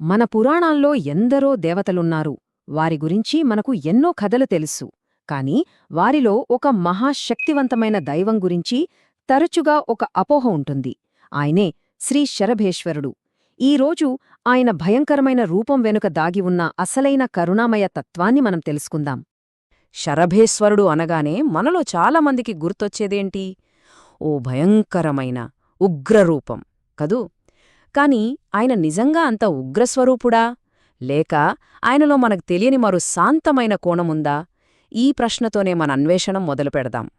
మన పురాణాల్లో ఎందరో దేవతలున్నారు. వారి గురించి మనకు ఎన్నో కథలు తెలుసు. కాని వారిలో ఒక మహాశక్తివంతమైన దైవం గురించి తరచుగా ఒక అపోహ ఉంటుంది. ఆయనే శ్రీ శరభేశ్వరుడు. ఈరోజు ఆయన భయంకరమైన రూపం వెనుక దాగి ఉన్న అసలైన కరుణామయ తత్వాన్ని మనం తెలుసుకుందాం. శరభేశ్వరుడు అనగానే మనలో చాలామందికి గుర్తొచ్చేదేంటి? ఓ భయంకరమైన ఉగ్రరూపం కదూ. కాని ఆయన నిజంగా అంత ఉగ్రస్వరూపుడా? లేక ఆయనలో మనకు తెలియని మరో శాంతమైన కోణముందా? ఈ ప్రశ్నతోనే మన అన్వేషణం మొదలుపెడదాం.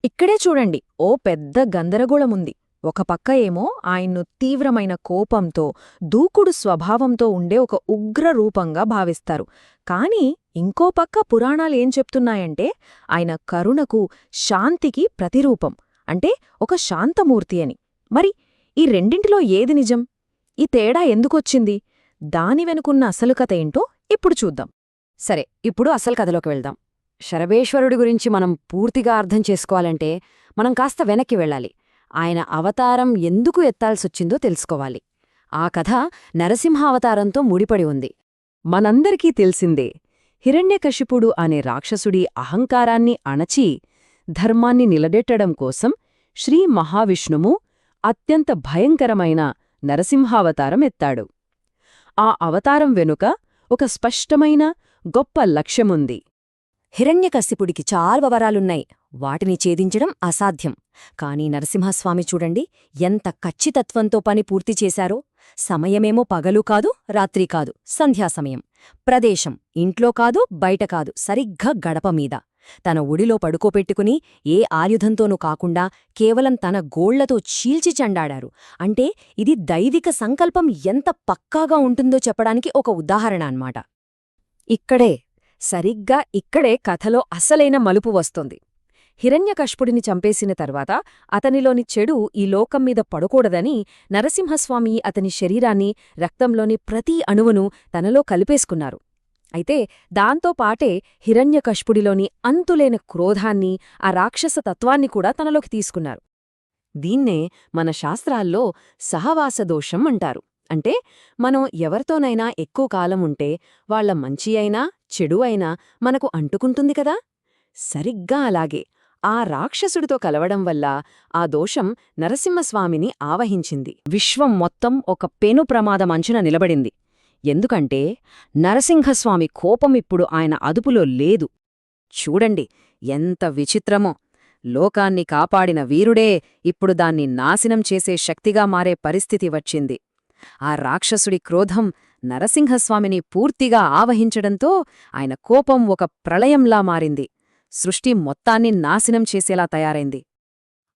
ఇక్కడే చూడండి, ఓ పెద్ద గందరగోళముంది. ఒక పక్క ఏమో ఆయన్ను తీవ్రమైన కోపంతో, దూకుడు స్వభావంతో ఉండే ఒక ఉగ్రరూపంగా భావిస్తారు. కాని ఇంకో పక్క పురాణాలేం చెప్తున్నాయంటే ఆయన కరుణకు, శాంతికి ప్రతిరూపం, అంటే ఒక శాంతమూర్తి అని. మరి ఈ రెండింటిలో ఏది నిజం? ఈ తేడా ఎందుకొచ్చింది? దాని వెనుకున్న అసలు కథ ఏంటో ఇప్పుడు చూద్దాం. సరే, ఇప్పుడు అసలు కథలోకి వెళ్దాం. శరభేశ్వరుడి గురించి మనం పూర్తిగా అర్థం చేసుకోవాలంటే మనం కాస్త వెనక్కి వెళ్ళాలి. ఆయన అవతారం ఎందుకు ఎత్తాల్సొచ్చిందో తెలుసుకోవాలి. ఆ కథ నరసింహావతారంతో ముడిపడి ఉంది. మనందరికీ తెలిసిందే, హిరణ్యకశిపుడు అనే రాక్షసుడి అహంకారాన్ని అణచి ధర్మాన్ని నిలబెట్టడం కోసం శ్రీ మహావిష్ణువు అత్యంత భయంకరమైన నరసింహావతారం ఎత్తాడు. ఆ అవతారం వెనుక ఒక స్పష్టమైన గొప్ప లక్ష్యముంది. హిరణ్యకశిపుడికి చాలా వరాలున్నాయి, వాటిని ఛేదించడం అసాధ్యం. కాని నరసింహస్వామి చూడండి ఎంత ఖచ్చితత్వంతో పని పూర్తి చేశారో. సమయమేమో పగలు కాదు, రాత్రి కాదు, సంధ్యాసమయం. ప్రదేశం ఇంట్లో కాదు, బయట కాదు, సరిగ్గా గడపమీద. తన ఒడిలో పడుకోపెట్టుకుని ఏ ఆయుధంతోనూ కాకుండా కేవలం తన గోళ్లతో చీల్చి చెండాడారు. అంటే ఇది దైవిక సంకల్పం ఎంత పక్కాగా ఉంటుందో చెప్పడానికి ఒక ఉదాహరణ అన్నమాట. సరిగ్గా ఇక్కడే కథలో అసలైన మలుపు వస్తోంది. హిరణ్యకశిపుడిని చంపేసిన తర్వాత అతనిలోని చెడు ఈ లోకం మీద పడకూడదని నరసింహస్వామి అతని శరీరాన్ని, రక్తంలోని ప్రతి అణువును తనలో కలిపేసుకున్నారు. అయితే దాంతోపాటే హిరణ్యకశిపుడిలోని అంతులేని క్రోధాన్ని, ఆ రాక్షస తత్వాన్ని కూడా తనలోకి తీసుకున్నారు. దీన్నే మన శాస్త్రాల్లో సహవాసదోషం అంటారు. అంటే మనం ఎవరితోనైనా ఎక్కువ కాలం ఉంటే వాళ్ల మంచి అయినా చెడు అయినా మనకు అంటుకుంటుంది కదా. సరిగ్గా అలాగే ఆ రాక్షసుడితో కలవడం వల్ల ఆ దోషం నరసింహస్వామిని ఆవహించింది. విశ్వం మొత్తం ఒక పెను ప్రమాదమంచున నిలబడింది. ఎందుకంటే నరసింహస్వామి కోపమిప్పుడు ఆయన అదుపులో లేదు. చూడండి ఎంత విచిత్రమో! లోకాన్ని కాపాడిన వీరుడే ఇప్పుడు దాన్ని నాశనం చేసే శక్తిగా మారే పరిస్థితి వచ్చింది. ఆ రాక్షసుడి క్రోధం నరసింహస్వామిని పూర్తిగా ఆవహించడంతో ఆయన కోపం ఒక ప్రళయంలా మారింది. సృష్టి మొత్తాన్ని నాశనం చేసేలా తయారైంది.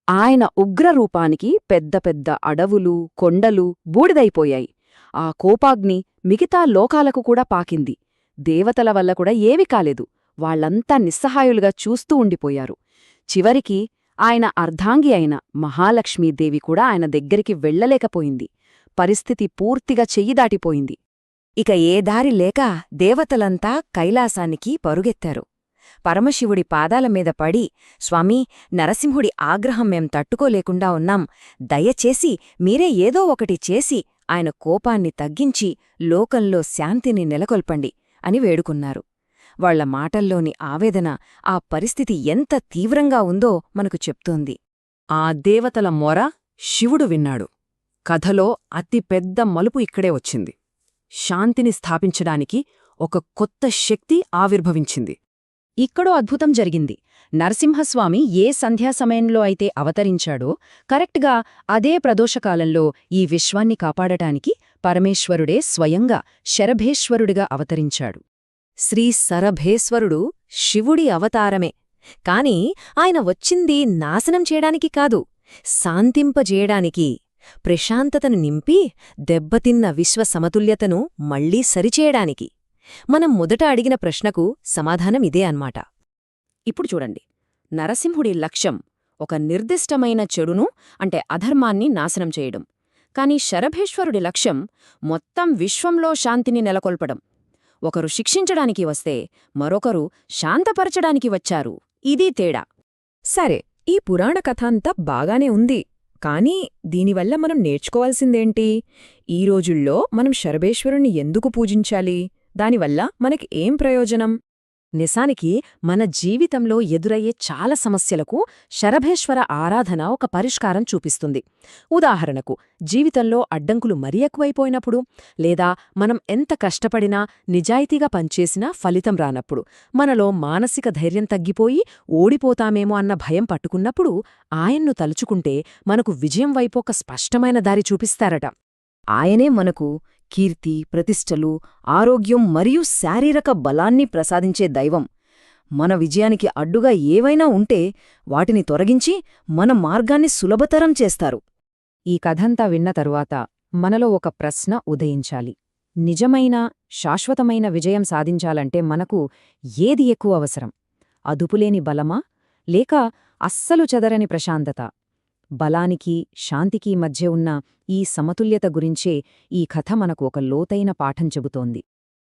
ఆయన ఉగ్రరూపానికి పెద్ద పెద్ద అడవులు, కొండలు బూడిదైపోయాయి. ఆ కోపాగ్ని మిగతా లోకాలకు కూడా పాకింది. దేవతల వల్ల కూడా ఏవి కాలేదు. వాళ్లంతా నిస్సహాయులుగా చూస్తూ ఉండిపోయారు. చివరికి ఆయన అర్ధాంగి అయిన మహాలక్ష్మీదేవి కూడా ఆయన దగ్గరికి వెళ్లలేకపోయింది. పరిస్థితి పూర్తిగా చెయ్యిదాటిపోయింది. ఇక ఏ దారి లేక దేవతలంతా కైలాసానికి పరుగెత్తారు. పరమశివుడి పాదాలమీద పడి, స్వామీ, నరసింహుడి ఆగ్రహం మేం తట్టుకోలేకుండా ఉన్నాం, దయచేసి మీరే ఏదో ఒకటి చేసి ఆయన కోపాన్ని తగ్గించి లోకంలో శాంతిని నెలకొల్పండి అని వేడుకున్నారు. వాళ్ల మాటల్లోని ఆవేదన ఆ పరిస్థితి ఎంత తీవ్రంగా ఉందో మనకు చెప్తోంది. ఆ దేవతల మొర శివుడు విన్నాడు. కథలో అతిపెద్ద మలుపు ఇక్కడే వచ్చింది. శాంతిని స్థాపించడానికి ఒక కొత్త శక్తి ఆవిర్భవించింది. ఇక్కడో అద్భుతం జరిగింది. నరసింహస్వామి ఏ సంధ్యాసమయంలో అయితే అవతరించాడో కరెక్ట్గా అదే ప్రదోషకాలంలో ఈ విశ్వాన్ని కాపాడటానికి పరమేశ్వరుడే స్వయంగా శరభేశ్వరుడిగా అవతరించాడు. శ్రీ శరభేశ్వరుడు శివుడి అవతారమే. కాని ఆయన వచ్చింది నాశనం చేయడానికి కాదు, శాంతింపజేయడానికి. ప్రశాంతతను నింపి దెబ్బతిన్న విశ్వ సమతుల్యతను మళ్లీ సరిచేయడానికి. మనం మొదట అడిగిన ప్రశ్నకు సమాధానం ఇదే అన్నమాట. ఇప్పుడు చూడండి, నరసింహుడి లక్ష్యం ఒక నిర్దిష్టమైన చెడును, అంటే అధర్మాన్ని నాశనం చేయడం. కాని శరభేశ్వరుడి లక్ష్యం మొత్తం విశ్వంలో శాంతిని నెలకొల్పడం. ఒకరు శిక్షించడానికి వస్తే మరొకరు శాంతపరచడానికి వచ్చారు. ఇదీ తేడా. సరే, ఈ పురాణ కథ అంతా బాగానే ఉంది. కానీ దీనివల్ల మనం నేర్చుకోవాల్సిందేంటి? ఈ రోజుల్లో మనం శరభేశ్వరుణ్ణి ఎందుకు పూజించాలి? దానివల్ల మనకి ఏం ప్రయోజనం? నిజానికి మన జీవితంలో ఎదురయ్యే చాలా సమస్యలకు శరభేశ్వర ఆరాధన ఒక పరిష్కారం చూపిస్తుంది. ఉదాహరణకు, జీవితంలో అడ్డంకులు మరీ ఎక్కువైపోయినప్పుడు, లేదా మనం ఎంత కష్టపడినా నిజాయితీగా పనిచేసినా ఫలితం రానప్పుడు, మనలో మానసిక ధైర్యం తగ్గిపోయి ఓడిపోతామేమో అన్న భయం పట్టుకున్నప్పుడు ఆయన్ను తలుచుకుంటే మనకు విజయం వైపు ఒక స్పష్టమైన దారి చూపిస్తారట. ఆయనే మనకు కీర్తి, ప్రతిష్టలు, ఆరోగ్యం మరియు శారీరక బలాన్ని ప్రసాదించే దైవం. మన విజయానికి అడ్డుగా ఏవైనా ఉంటే వాటిని తొలగించి మన మార్గాన్ని సులభతరం చేస్తారు. ఈ కథంతా విన్న తరువాత మనలో ఒక ప్రశ్న ఉదయించాలి. నిజమైన, శాశ్వతమైన విజయం సాధించాలంటే మనకు ఏది ఎక్కువ అవసరం? అదుపులేని బలమా, లేక అస్సలు చెదరని ప్రశాంతత? బలానికి, శాంతికి మధ్య ఉన్న ఈ సమతుల్యత గురించే ఈ కథ మనకు ఒక లోతైన పాఠం చెబుతోంది.